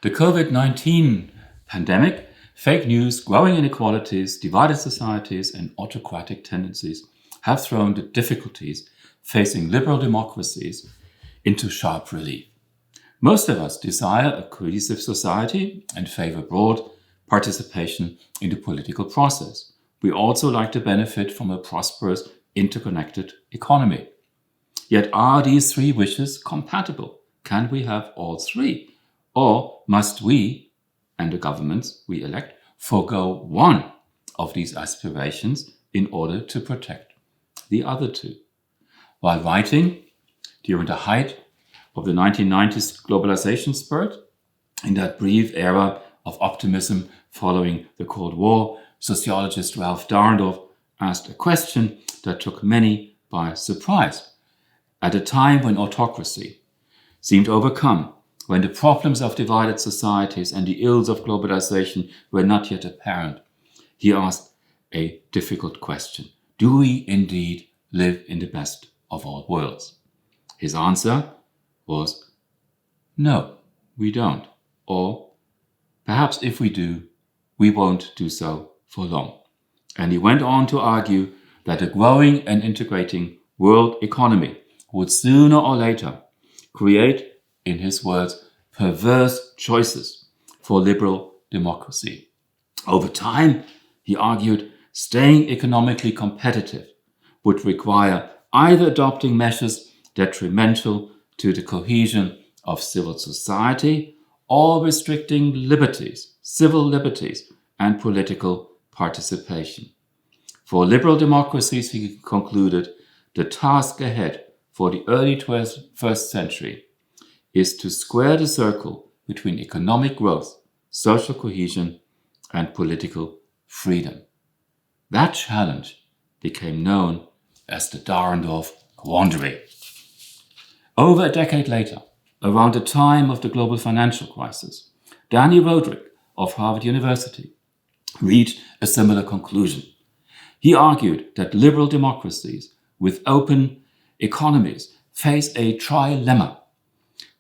The COVID-19 pandemic, fake news, growing inequalities, divided societies, and autocratic tendencies have thrown the difficulties facing liberal democracies into sharp relief. Most of us desire a cohesive society and favor broad participation in the political process. We also like to benefit from a prosperous, interconnected economy. Yet are these three wishes compatible? Can we have all three? Or must we, and the governments we elect, forego one of these aspirations in order to protect the other two? While writing during the height of the 1990s globalization spurt, in that brief era of optimism following the Cold War, sociologist Ralph Dahrendorf asked a question that took many by surprise. At a time when autocracy seemed overcome, when the problems of divided societies and the ills of globalization were not yet apparent, he asked a difficult question. Do we indeed live in the best of all worlds? His answer was, no, we don't. Or perhaps if we do, we won't do so for long. And he went on to argue that a growing and integrating world economy would sooner or later create, in his words, perverse choices for liberal democracy. Over time, he argued, staying economically competitive would require either adopting measures detrimental to the cohesion of civil society or restricting liberties, civil liberties, and political participation. For liberal democracies, he concluded, the task ahead for the early 21st century is to square the circle between economic growth, social cohesion, and political freedom. That challenge became known as the Dahrendorf quandary. Over a decade later, around the time of the global financial crisis, Danny Roderick of Harvard University reached a similar conclusion. He argued that liberal democracies with open economies face a trilemma,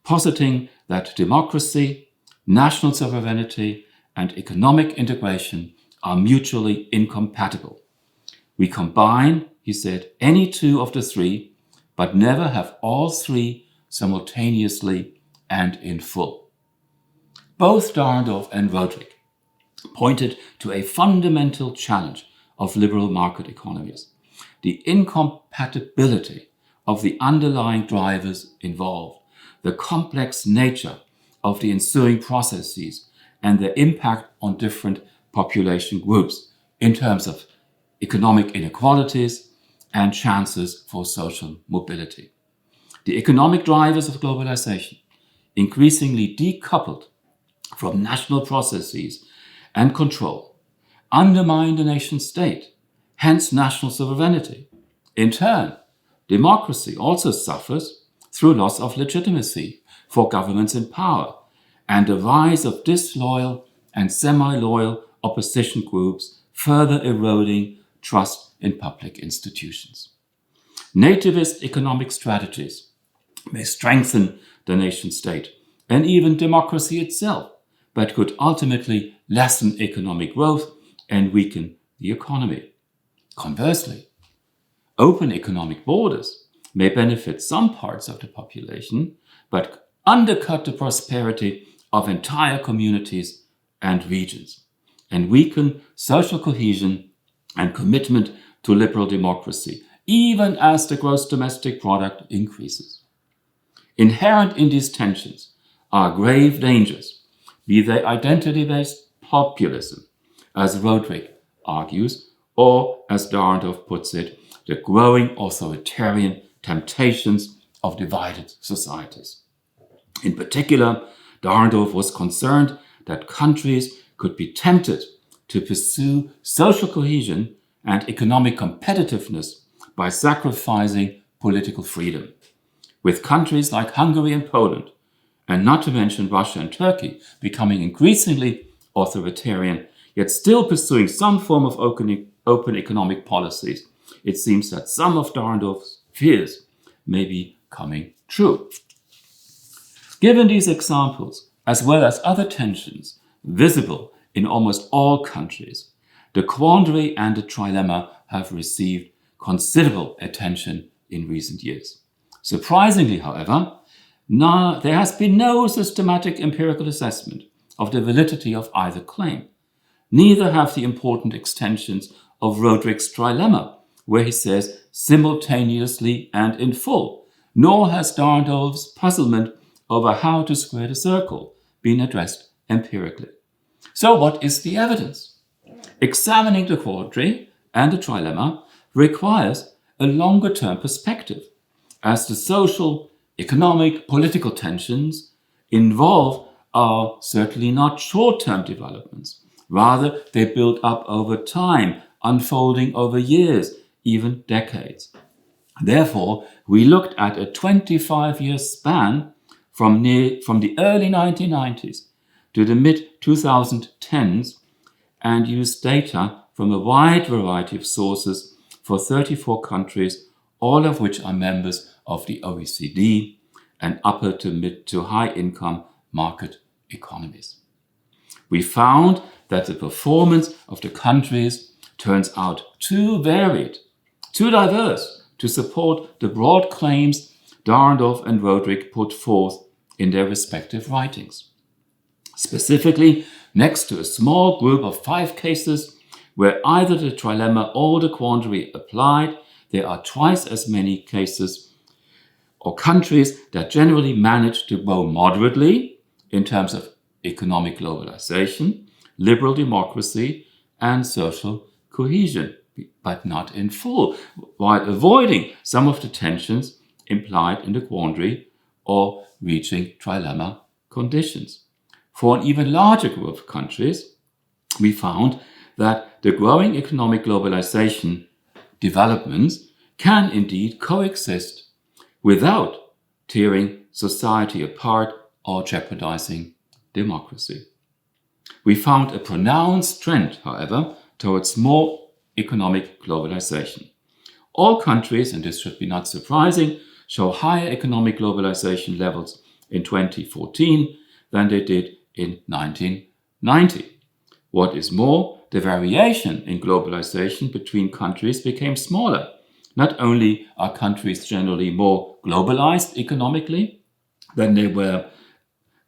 positing that democracy, national sovereignty, and economic integration are mutually incompatible. We combine, he said, any two of the three, but never have all three simultaneously and in full. Both Dahrendorf and Roderick pointed to a fundamental challenge of liberal market economies, the incompatibility of the underlying drivers involved, the complex nature of the ensuing processes, and their impact on different population groups in terms of economic inequalities and chances for social mobility. The economic drivers of globalization, increasingly decoupled from national processes and control, undermine the nation state, hence national sovereignty. In turn, democracy also suffers through loss of legitimacy for governments in power and the rise of disloyal and semi-loyal opposition groups, further eroding trust in public institutions. Nativist economic strategies may strengthen the nation state and even democracy itself, but could ultimately lessen economic growth and weaken the economy. Conversely, open economic borders may benefit some parts of the population, but undercut the prosperity of entire communities and regions, and weaken social cohesion and commitment to liberal democracy, even as the gross domestic product increases. Inherent in these tensions are grave dangers, be they identity-based populism, as Roderick argues, or, as Dahrendorf puts it, the growing authoritarian temptations of divided societies. In particular, Dahrendorf was concerned that countries could be tempted to pursue social cohesion and economic competitiveness by sacrificing political freedom. With countries like Hungary and Poland, and not to mention Russia and Turkey, becoming increasingly authoritarian, yet still pursuing some form of open economic policies, it seems that some of Dahrendorf's fears may be coming true. Given these examples, as well as other tensions visible in almost all countries, the quandary and the trilemma have received considerable attention in recent years. Surprisingly, however, there has been no systematic empirical assessment of the validity of either claim. Neither have the important extensions of Roderick's trilemma, where he says simultaneously and in full, nor has Dahrendorf's puzzlement over how to square the circle been addressed empirically. So what is the evidence? Examining the quandary and the trilemma requires a longer-term perspective, as the social, economic, political tensions involved are certainly not short-term developments. Rather, they build up over time, unfolding over years, even decades. Therefore, we looked at a 25-year span from the early 1990s to the mid-2010s and used data from a wide variety of sources for 34 countries, all of which are members of the OECD and upper to mid to high income market economies. We found that the performance of the countries turns out too varied, too diverse to support the broad claims Dahrendorf and Roderick put forth in their respective writings. Specifically, next to a small group of 5 cases where either the trilemma or the quandary applied, there are twice as many cases or countries that generally manage to grow moderately in terms of economic globalization, liberal democracy, and social cohesion, but not in full, while avoiding some of the tensions implied in the quandary or reaching trilemma conditions. For an even larger group of countries, we found that the growing economic globalization developments can indeed coexist without tearing society apart or jeopardizing democracy. We found a pronounced trend, however, towards more economic globalization. All countries, and this should be not surprising, show higher economic globalization levels in 2014 than they did in 1990. What is more, the variation in globalization between countries became smaller. Not only are countries generally more globalized economically than they were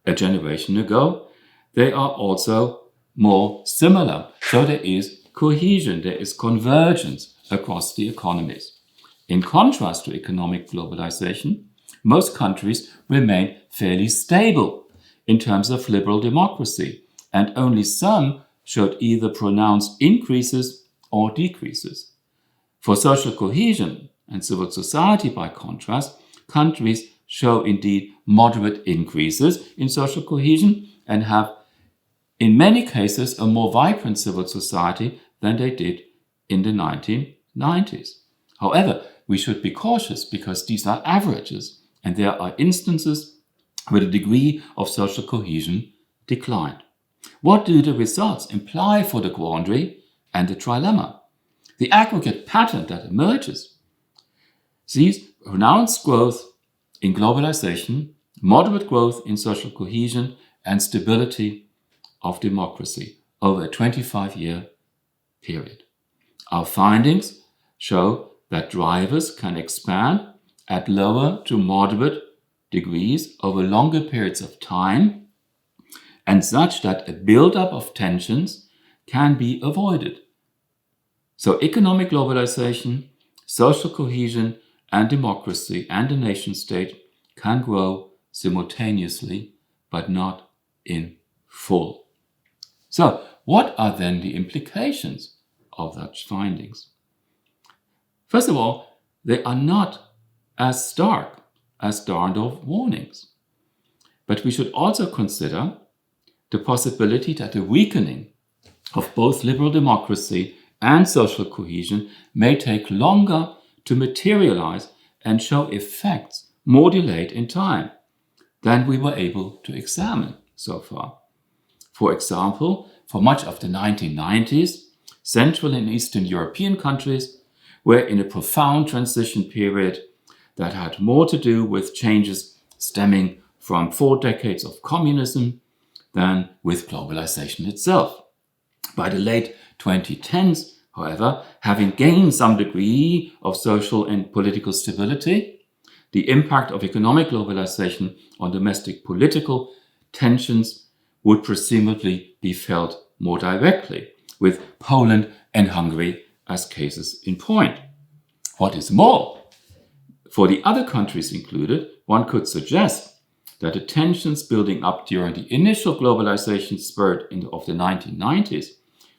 a generation ago, they are also more similar. So there is cohesion, there is convergence across the economies. In contrast to economic globalization, most countries remain fairly stable in terms of liberal democracy, and only some showed either pronounced increases or decreases. For social cohesion and civil society, by contrast, countries show indeed moderate increases in social cohesion and have, in many cases, a more vibrant civil society than they did in the 1990s. However, we should be cautious because these are averages, and there are instances where the degree of social cohesion declined. What do the results imply for the quandary and the trilemma? The aggregate pattern that emerges sees pronounced growth in globalization, moderate growth in social cohesion, and stability of democracy over a 25-year period. Our findings show that drivers can expand at lower to moderate degrees over longer periods of time, and such that a buildup of tensions can be avoided. So economic globalization, social cohesion, and democracy and the nation state can grow simultaneously, but not in full. So what are then the implications of such findings? First of all, they are not as stark as Dahrendorf warnings. But we should also consider the possibility that the weakening of both liberal democracy and social cohesion may take longer to materialize and show effects more delayed in time than we were able to examine so far. For example, for much of the 1990s, Central and Eastern European countries were in a profound transition period that had more to do with changes stemming from 4 decades of communism than with globalization itself. By the late 2010s, however, having gained some degree of social and political stability, the impact of economic globalization on domestic political tensions would presumably be felt more directly, with Poland and Hungary as cases in point. What is more, for the other countries included, one could suggest that the tensions building up during the initial globalization spurt of the 1990s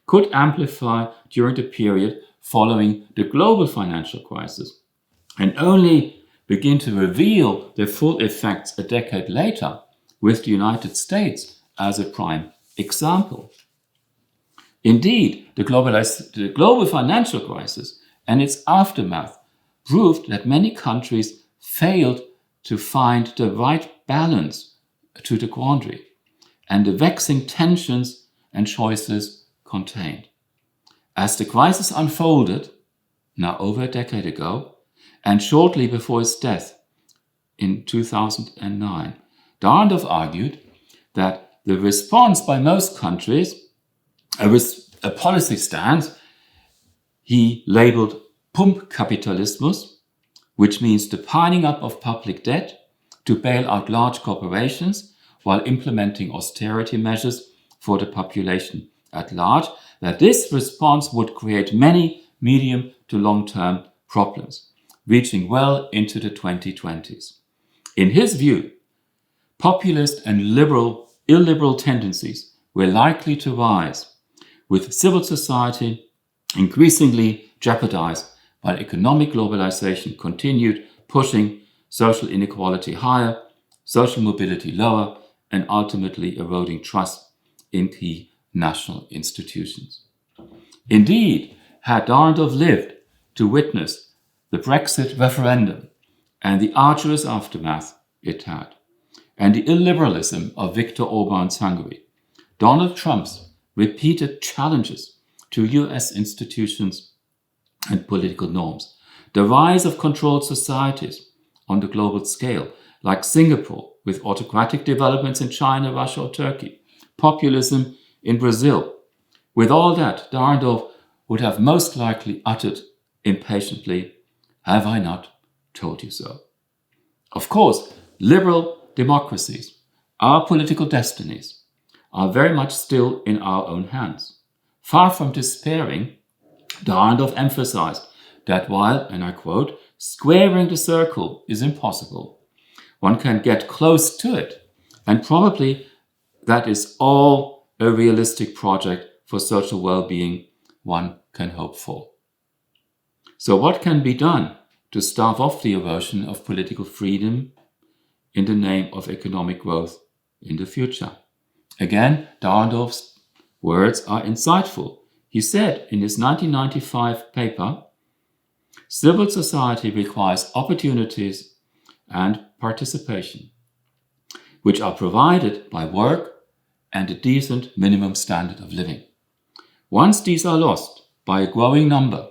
could amplify during the period following the global financial crisis and only begin to reveal their full effects a decade later, with the United States as a prime example. Indeed, the global financial crisis and its aftermath proved that many countries failed to find the right balance to the quandary and the vexing tensions and choices contained. As the crisis unfolded, now over a decade ago, and shortly before his death in 2009, Dahrendorf argued that the response by most countries, a policy stance he labeled Pumpkapitalismus, which means the piling up of public debt to bail out large corporations while implementing austerity measures for the population at large, that this response would create many medium to long-term problems, reaching well into the 2020s. In his view, populist and illiberal tendencies were likely to rise, with civil society increasingly jeopardized while economic globalization continued pushing social inequality higher, social mobility lower, and ultimately eroding trust in key national institutions. Indeed, had Dahrendorf lived to witness the Brexit referendum and the arduous aftermath it had, and the illiberalism of Viktor Orban's Hungary, Donald Trump's repeated challenges to US institutions and political norms, the rise of controlled societies on the global scale, like Singapore with autocratic developments in China, Russia, or Turkey, populism in Brazil. With all that, Dahrendorf would have most likely uttered impatiently, "Have I not told you so?" Of course, liberal democracies, our political destinies, are very much still in our own hands. Far from despairing, Dahrendorf emphasized that while, and I quote, "squaring the circle is impossible, one can get close to it, and probably that is all a realistic project for social well-being one can hope for." So what can be done to stave off the erosion of political freedom in the name of economic growth in the future? Again, Dahrendorf's words are insightful. He said in his 1995 paper, "Civil society requires opportunities and participation, which are provided by work and a decent minimum standard of living. Once these are lost by a growing number,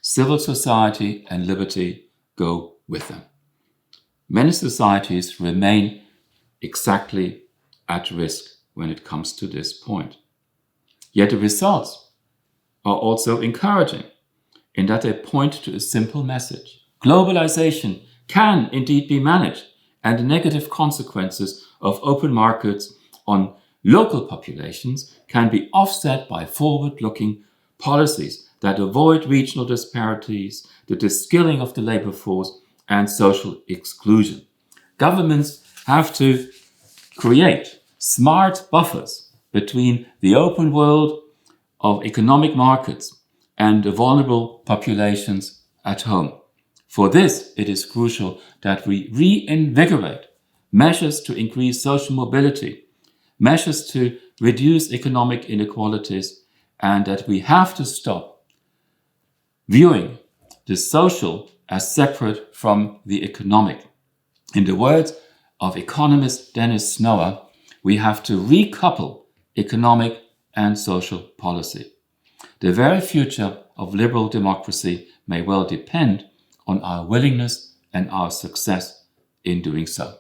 civil society and liberty go with them." Many societies remain exactly at risk when it comes to this point. Yet the results are also encouraging in that they point to a simple message. Globalization can indeed be managed, and the negative consequences of open markets on local populations can be offset by forward-looking policies that avoid regional disparities, the de-skilling of the labor force, and social exclusion. Governments have to create smart buffers between the open world of economic markets and the vulnerable populations at home. For this, it is crucial that we reinvigorate measures to increase social mobility, measures to reduce economic inequalities, and that we have to stop viewing the social as separate from the economic. In the words of economist Dennis Snower, we have to recouple economic and social policy. The very future of liberal democracy may well depend on our willingness and our success in doing so.